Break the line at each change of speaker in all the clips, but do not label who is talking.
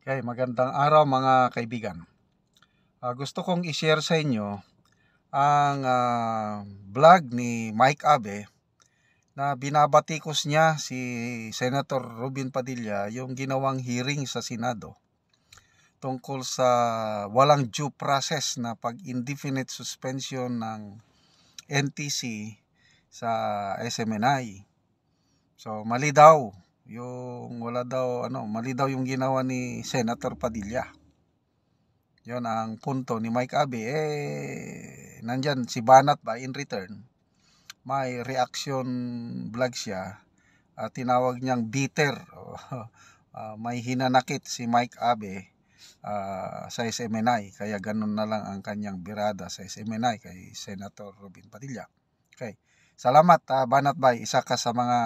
Okay, magandang araw mga kaibigan. Gusto kong i-share sa inyo ang vlog ni Mike Abe na binabatikos niya si Senator Robin Padilla yung ginawang hearing sa Senado tungkol sa walang due process na pag-indefinite suspension ng NTC sa SMNI. So mali daw mali daw yung ginawa ni Senator Padilla. Yon ang punto ni Mike Abe. Nandyan si Banat ba in return? May reaction vlog siya. Tinawag niyang bitter. May hinanakit si Mike Abe sa SMNI. Kaya ganun na lang ang kanyang birada sa SMNI kay Senator Robin Padilla. Okay. Salamat Banat Bay. Isa ka sa mga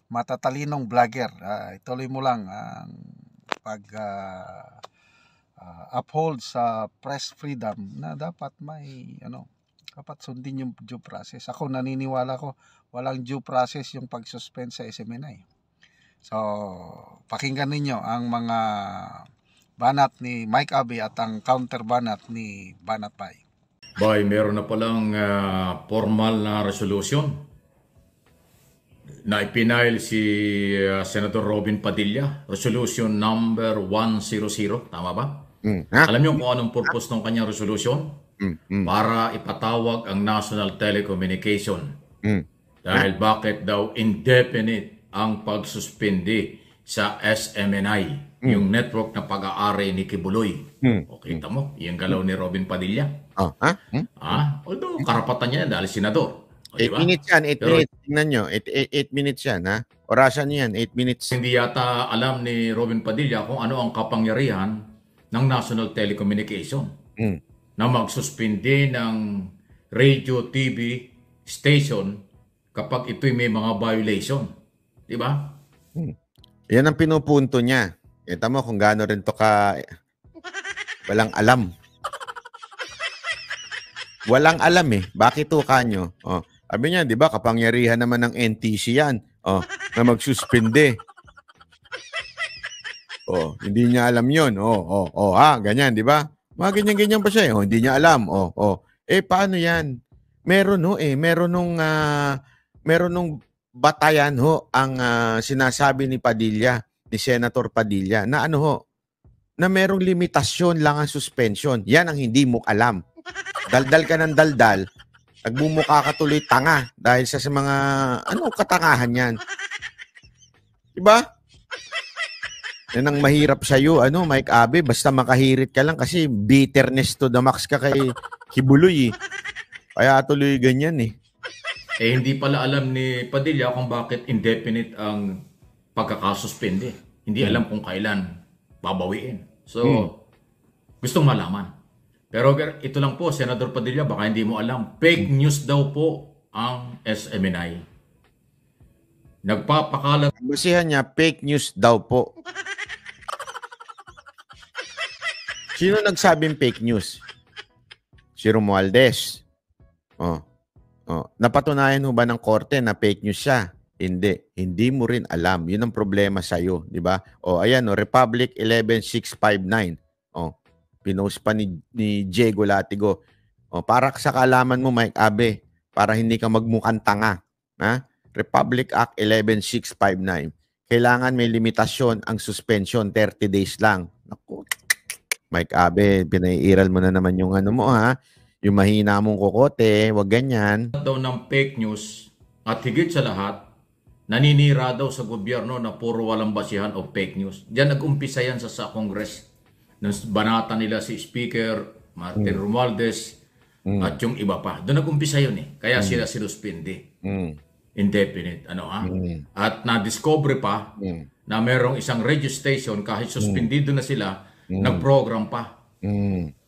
matatalinong vlogger. Ituloy mo lang ang uphold sa press freedom na dapat dapat sundin yung due process. Ako naniniwala ko walang due process yung pag-suspend sa SMNI. So, pakinggan ninyo ang mga banat ni Mike Abe at ang counter banat ni Banat Bay.
Meron na palang formal na resolution na ipinail si Senator Robin Padilla, resolution number 100, tama ba? Alam niyo kung anong purpose ng kanyang resolution? Para ipatawag ang National Telecommunication. Dahil bakit daw indefinite ang pagsuspindi sa SMNI, yung network na pag-aari ni Kibuloy. Okay, tamo, yung galaw ni Robin Padilla. Although karapatan niya dahil senador.
8 minutes yan, 8 minutes. Tingnan nyo, 8 minutes yan, ha? Orasan yan, 8 minutes.
Hindi yata alam ni Robin Padilla kung ano ang kapangyarihan ng National Telecommunication na magsuspindi ng radio, TV station kapag ito'y may mga violation. Di ba?
Yan ang pinupunto niya. Kita mo kung gaano rin to ka walang alam. Walang alam eh. Bakit to kanyo? Sabi niya, di ba, kapangyarihan naman ng NTC yan. Na magsuspinde. Hindi niya alam yun. Ganyan, di ba? Mga ganyan-ganyan pa siya. Hindi niya alam. Paano yan? Meron nung batayan ang sinasabi ni Padilla, ni Senator Padilla, na na merong limitasyon lang ang suspension. Yan ang hindi mo alam. Daldal ka ng daldal, nagmumukha ka tuloy tanga dahil sa mga katangahan yan. Diba? Yan ang mahirap sa'yo, Mike Abe, basta makahirit ka lang kasi bitterness to the max ka kay Kibuloy. Kaya tuloy ganyan eh.
Hindi pala alam ni Padilla kung bakit indefinite ang pagkakasuspende. Hindi alam kung kailan babawiin. So, gustong malaman. Pero ito lang po, Senator Padilla, baka hindi mo alam. Fake news daw po ang SMNI. Nagpapakalat.
Basihan niya, fake news daw po. Sino nagsabing fake news? Si Romualdez. Napatunayan ho ba ng korte na fake news siya? Hindi. Hindi mo rin alam. Yun ang problema sa'yo. Di ba? Ayan, Republic 11659. Pinost pa ni Diego Latigo. Para sa kaalaman mo, Mike Abe, para hindi ka magmukhang tanga. Republic Act 11659. Kailangan may limitasyon ang suspension, 30 days lang. Naku, Mike Abe, pinaiiral mo na naman yung mo, ha? Yung mahina mong kokote, wag ganyan.
Daw ng fake news at higit sa lahat, naninira daw sa gobyerno na puro walang basihan o fake news. Diyan nag-umpisa yan sa Congress. Banata nila si Speaker Martin Romualdez at yung iba pa. Doon nag-umpisa yun eh. Kaya sila sinuspindi. Indefinite. At na-discover pa na merong isang radio station kahit suspendido na sila, nag-program pa.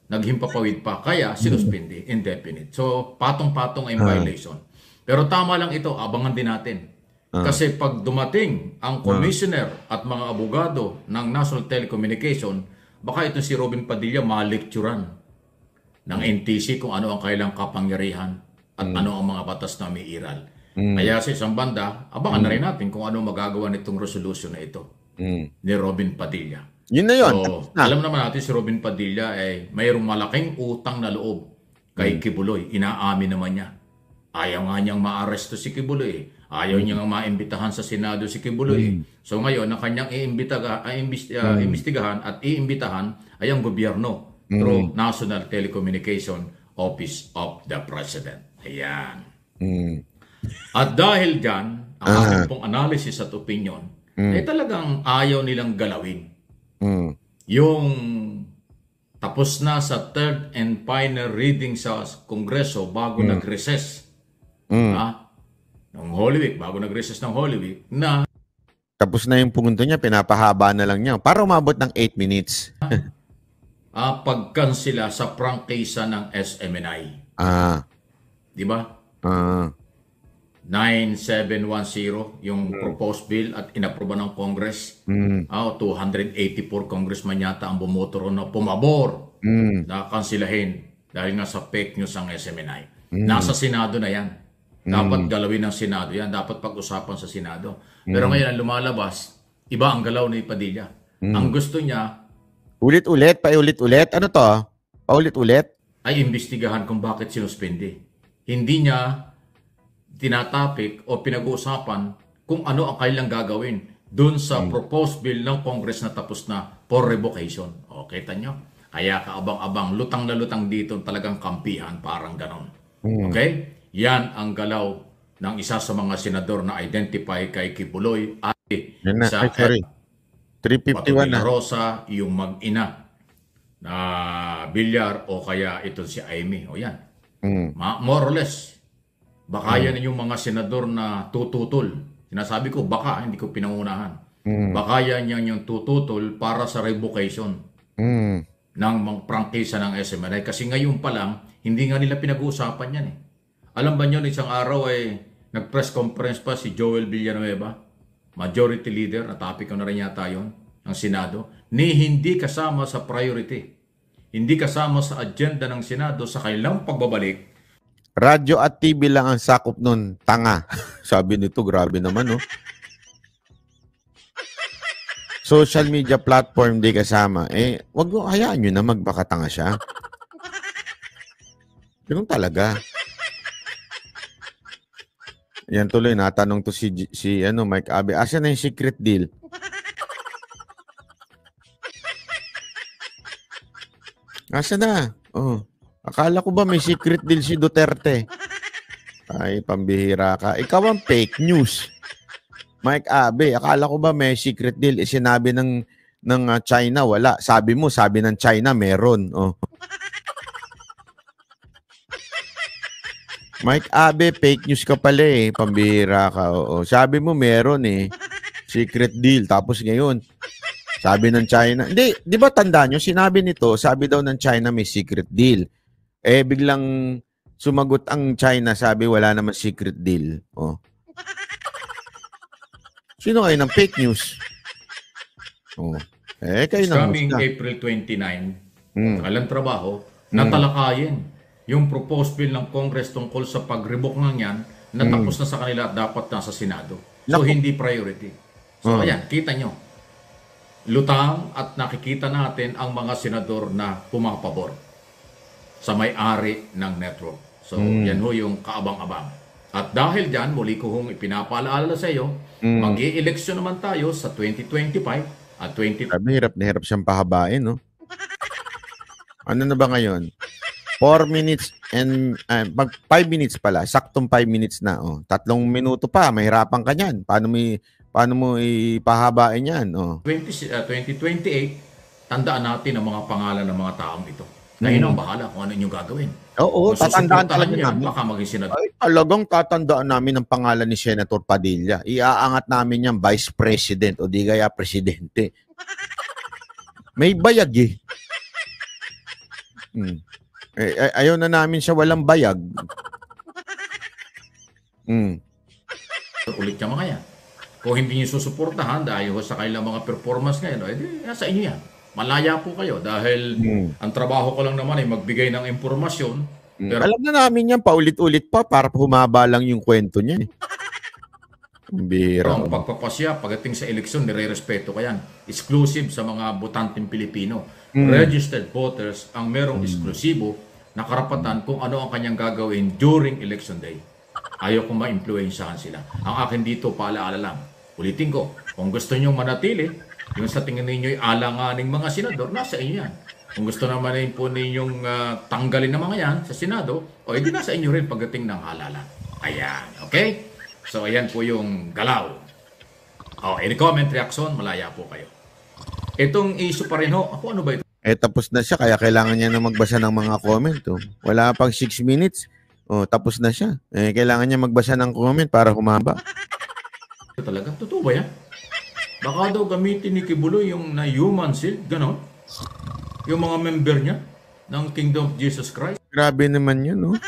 Naghimpapawid pa. Kaya sinuspindi. Indefinite. So, patong-patong ay violation. Pero tama lang ito. Abangan din natin. Kasi pag dumating ang commissioner at mga abogado ng National Telecommunication, baka ito si Robin Padilla malekturan ng NTC kung ano ang kailang kapangyarihan at ano ang mga batas na may iral. Kaya sa isang banda, abangan na rin natin kung ano magagawa nitong resolution na ito ni Robin Padilla.
Yun na yun.
So, alam naman natin si Robin Padilla ay mayroong malaking utang na loob kay Kibuloy. Inaamin naman niya. Ayaw nga niyang maaresto si Kibuloy. Ayaw niyang maimbitahan sa Senado si Kibuloy. So ngayon, ang kanyang iimbestigahan at iimbitahan ay ang gobyerno through National Telecommunication Office of the President. Ayan. At dahil dyan, ang aking pong analysis at opinion, ay talagang ayaw nilang galawin. Yung tapos na sa third and final reading sa Kongreso bago nag-recess. Ng Holy Week, bago nag-recess ng Holy Week, na
Tapos na yung punto niya, pinapahaba na lang niya. Para umabot ng 8 minutes.
pagkansila sa prangkisa ng SMNI. Di ba? 9710 yung proposed bill at inaproba ng Congress. 284 congressman yata ang bumoto ron na pumabor na kansilahin dahil nga sa fake news ang SMNI. Nasa Senado na yan. Dapat galawin ng Senado yan. Dapat pag-usapan sa Senado. Pero ngayon ang lumalabas, iba ang galaw ni Padilla. Ang gusto niya,
Ulit-ulit, paulit-ulit. Ano to? Paulit-ulit?
ay imbestigahan kung bakit sinuspende. Hindi niya tinatapik o pinag-uusapan kung ano ang kailang gagawin dun sa proposed bill ng Congress na tapos na for revocation. O, kita nyo? Kaya kaabang-abang, lutang na lutang dito, talagang kampihan, parang ganon. Okay? Yan ang galaw ng isa sa mga senador na identify kay Kibuloy at sa
351 na.
Rosa, yung mag-ina na Bilyar o kaya ito si Amy. O yan. More or less. Baka yan yung mga senador na tututol. Sinasabi ko, baka, hindi ko pinangunahan. Baka yan yung tututol para sa revocation ng prangkisa ng SMNI. Kasi ngayon pa lang, hindi nga nila pinag-uusapan yan eh. Alam ba nyo, isang araw ay nag-press conference pa si Joel Villanueva, majority leader, na-topic ko na rin yata yun, ng Senado, ni hindi kasama sa priority. Hindi kasama sa agenda ng Senado sa kailang pagbabalik.
Radyo at TV lang ang sakop nun. Tanga. Sabi nito, grabe naman, no? Social media platform di kasama. Wag mo, hayaan nyo na magbakatanga siya. Ganun talaga. Yan tuloy, natanong to si Mike Abe. Asa na yung secret deal? Asa na? Akala ko ba may secret deal si Duterte? Ay, pambihira ka. Ikaw ang fake news. Mike Abe, akala ko ba may secret deal? Sinabi ng China, wala. Sabi ng China, meron. Mike Abe, fake news ka pala eh. Pambihira ka. Sabi mo meron eh. Secret deal. Tapos ngayon, sabi ng China. Hindi, di ba tandaan nyo? Sinabi nito, sabi daw ng China may secret deal. Biglang sumagot ang China, sabi wala naman secret deal. Sino kayo ng fake news? Kayo ng
coming April 29, kalang trabaho, natalakayin yung proposed bill ng Congress tungkol sa pag-revoke ng yan, natapos na sa kanila at dapat nasa Senado. So, hindi priority. So, ayan, kita nyo. Lutang at nakikita natin ang mga senador na pumapabor sa may-ari ng network. So, yan ho yung kaabang-abang. At dahil dyan, muli ko hong ipinapaalala sa iyo, mag-i-eleksyon naman tayo sa 2025 at 20...
Hirap na hirap siyang pahabain, no? Ano na ba ngayon? 4 minutes and 5 minutes pala. Saktong 5 minutes na. 3 minuto pa. Mahirapan ka niyan. Paano mo ipahabain yan?
2028, tandaan natin ang mga pangalan ng mga taong ito. Kayo na ang bahala kung ano inyong gagawin.
Oo, tatandaan talaga namin.
Baka maging senador.
Ay, talagang tatandaan namin ang pangalan ni Senator Padilla. Iaangat namin yung Vice President o di kaya Presidente. May bayag eh. Ayaw na namin siya walang bayag.
Ulit niya mga yan. Kung hindi niyo susuportahan dahil sa kailang mga performance ngayon, edi nasa inyo yan. Malaya po kayo dahil ang trabaho ko lang naman ay magbigay ng impormasyon. Pero
alam na namin yan, paulit-ulit pa para humaba lang yung kwento niya. Bira.
Ang pagpapasya pagdating sa eleksyon, nire-respeto ka yan. Exclusive sa mga botanteng Pilipino. Registered voters ang merong eksklusibo na karapatan kung ano ang kanyang gagawin during election day. Ayaw kong ma-influensyahan sila. Ang akin dito, paalaala lang. Ulitin ko, kung gusto nyo manatili, yung sa tingin ninyo'y alanganing mga senador, nasa inyo yan. Kung gusto naman rin po ninyong tanggalin ng mga yan sa Senado, o edi nasa inyo rin pagdating ng halalan. Ayan, okay? So, ayan po yung galaw. O, any comment, reaction, malaya po kayo. Itong issue pa rin ho, ako ano ba ito?
Tapos na siya, kaya kailangan niya na magbasa ng mga comment. Oh. Wala pang 6 minutes. Tapos na siya. Kailangan niya magbasa ng comment para humaba.
Talaga? Totoo ba yan? Baka daw gamitin ni Kibuloy yung na human shield, gano'n? Yung mga member niya ng Kingdom of Jesus Christ.
Grabe naman yun, no?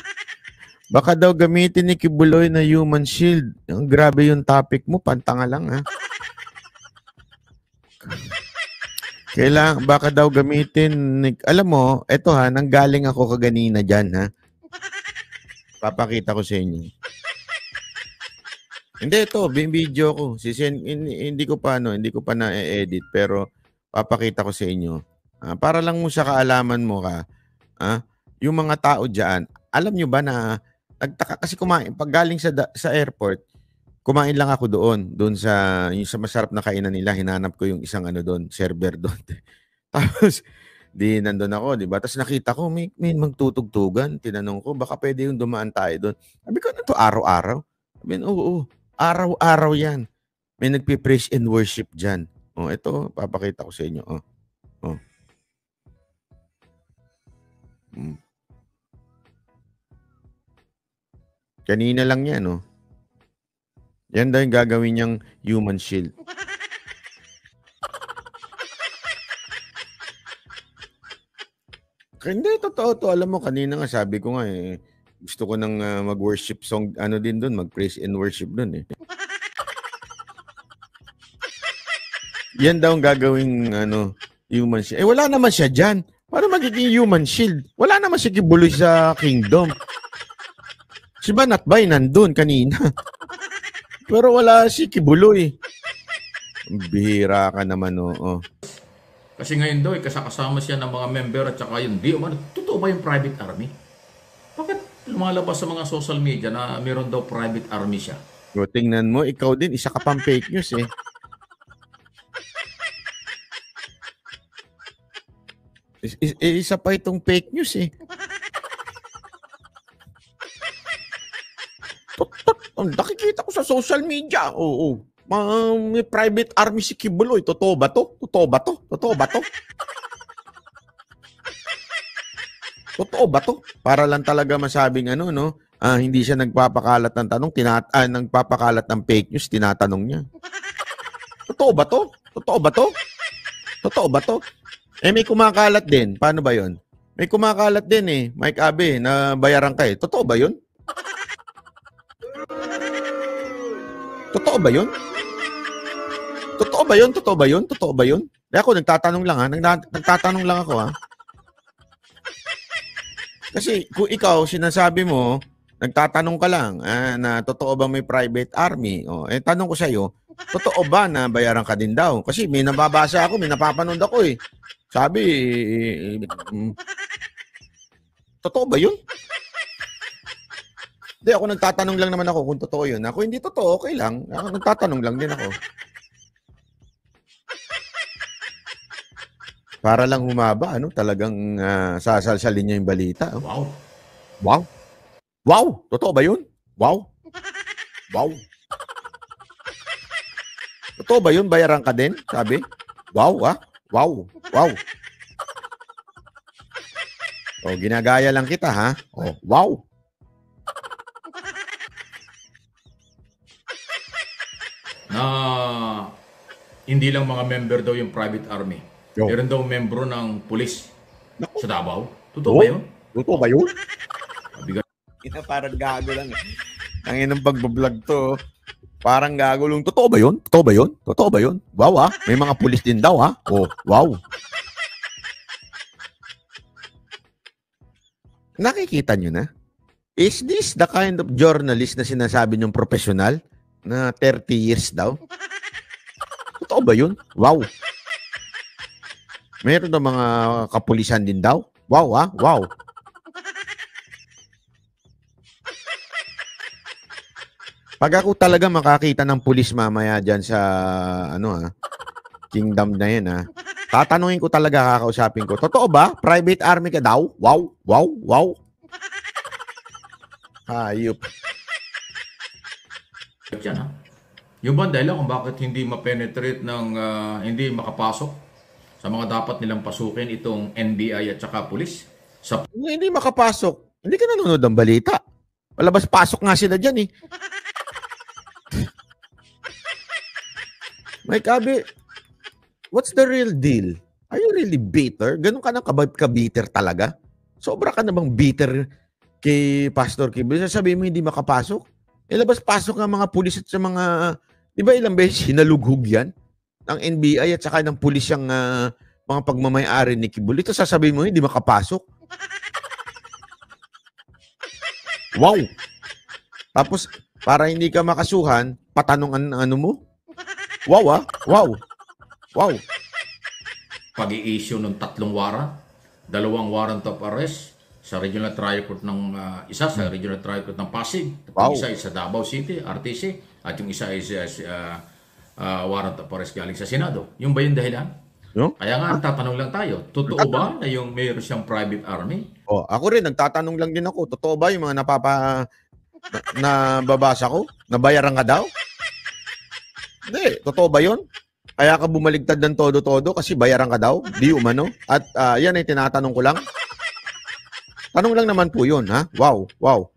Baka daw gamitin ni Kibuloy na human shield. Ang grabe yung topic mo, pantanga lang, ha? Baka daw gamitin, alam mo, eto ha, nanggaling ako kaganina dyan, ha? Papakita ko sa inyo. Hindi, ito, video ko. Hindi ko pa na-edit, pero papakita ko sa inyo. Para lang mo sa kaalaman mo ka, yung mga tao dyan, alam nyo ba na, nagtaka kasi pag galing sa airport, kumain lang ako doon sa masarap na kainan nila, hinanap ko yung isang doon, server doon. Tapos, di nandun ako, di ba? Tapos nakita ko, may magtutugtugan. Tinanong ko, baka pwede yung dumaan tayo doon. Sabi ko, ano to, araw-araw? Sabi ko, oo, araw-araw yan. May nagpipraise and worship dyan. Ito, papakita ko sa inyo. Kanina lang yan, Yan daw yung gagawin niyang human shield. Hindi, totoo to. Alam mo, kanina nga sabi ko nga gusto ko nang mag-worship song, din doon, mag-praise and worship doon Yan daw ang gagawing human shield. Wala naman siya dyan. Paano magiging human shield? Wala naman siya Kibuloy sa kingdom. Si Banatbay nandun kanina. Pero wala si Kibuloy. Bihira ka naman,
Kasi ngayon daw, kasama siya ng mga member at saka yung di. Totoo ba yung private army? Bakit lumalabas sa mga social media na meron daw private army siya?
Tingnan mo, ikaw din, isa ka pang fake news Isa pa itong fake news Nakikita ko sa social media. Oo. May private army si Kibuloy. Totoo ba to? Totoo ba to? Totoo ba to? Totoo ba to? Para lang talaga masabing hindi siya nagpapakalat ng tanong, nagpapakalat ng fake news, tinatanong niya. Totoo ba to? Totoo ba to? Totoo ba to? May kumakalat din. Paano ba yon? May kumakalat din Mike Abe, na bayaran ka Totoo ba yun? Totoo ba yun? Totoo ba yun? Totoo ba yun? Totoo ba yun? Ako, nagtatanong lang Nagtatanong lang ako Kasi kung ikaw, sinasabi mo, nagtatanong ka lang na totoo ba may private army? Tanong ko sa'yo, totoo ba na bayaran ka din daw? Kasi may nababasa ako, may napapanood ako Sabi, totoo ba yun? Hindi, ako nagtatanong lang naman ako kung totoo yun. Ako hindi totoo, okay lang. Ako nagtatanong lang din ako. Para lang humaba, talagang sasalsalin niya yung balita.
Wow.
Wow. Wow! Totoo ba yun? Wow. Wow. Totoo ba yun? Bayaran ka din? Sabi? Wow, Wow. Wow. Ginagaya lang kita, ha? Wow.
Na hindi lang mga member daw yung private army. Meron daw membro ng pulis sa Davao. Totoo ba yun?
Totoo ba yun?
Mabigat.
Parang gago lang Ang inang pagbablog to. Parang gago lang. Totoo ba yun? Totoo ba yun? Totoo ba yun? Wow, May mga pulis din daw, wow. Nakikita nyo na? Is this the kind of journalist na sinasabi nyong professional? na 30 years daw. Totoo ba yun? Wow. Meron daw mga kapulisan din daw. Wow, ah. Wow. Pag ako talaga makakita ng pulis mamaya dyan sa, kingdom na yan, tatanungin ko talaga, kakausapin ko, totoo ba? Private army ka daw? Wow, wow, wow. Hayop.
Yan, ha? Yung ba dahilan kung bakit hindi ma-penetrate ng hindi makapasok sa mga dapat nilang pasukin itong NBI at saka pulis? Sa
Hindi makapasok. Hindi ka nanonood ng balita. Palabas-pasok nga sila dyan eh. Mike Abe, what's the real deal? Are you really bitter? Ganun ka na ka-bitter talaga? Sobra ka na bang bitter kay Pastor Kibo? Sasabihin mo hindi makapasok? Ilabas-pasok ng mga pulis at sa mga... Di ba ilang beses hinalughog yan? Ng NBI at saka ng pulis yung mga pagmamayari ni Kibo. Ito sasabihin mo hindi makapasok? Wow! Tapos, para hindi ka makasuhan, patanong ano mo? Wow, ah. Wow. Wow.
pag-i-issue ng 3 warrant, 2 warrant of arrest sa Regional Trial Court ng isa sa Regional Trial Court ng Pasig,
Wow.
yung isa ay sa Davao City, RTC, at yung isa ay warrant of arrest galing sa Senado. Yung ba yung dahilan?
No?
Kaya nga, ang tatanong lang tayo, totoo ba na yung mayroon siyang private army?
Oh, ako rin, nagtatanong lang din ako, totoo ba yung mga nababasa ko? Nabayaran ka daw? Hindi, totoo ba yun? Kaya ka bumaligtad ng todo-todo kasi bayaran ka daw? Di umano? At yan ay tinatanong ko lang. Tanong lang naman po yun, ha? Wow, wow.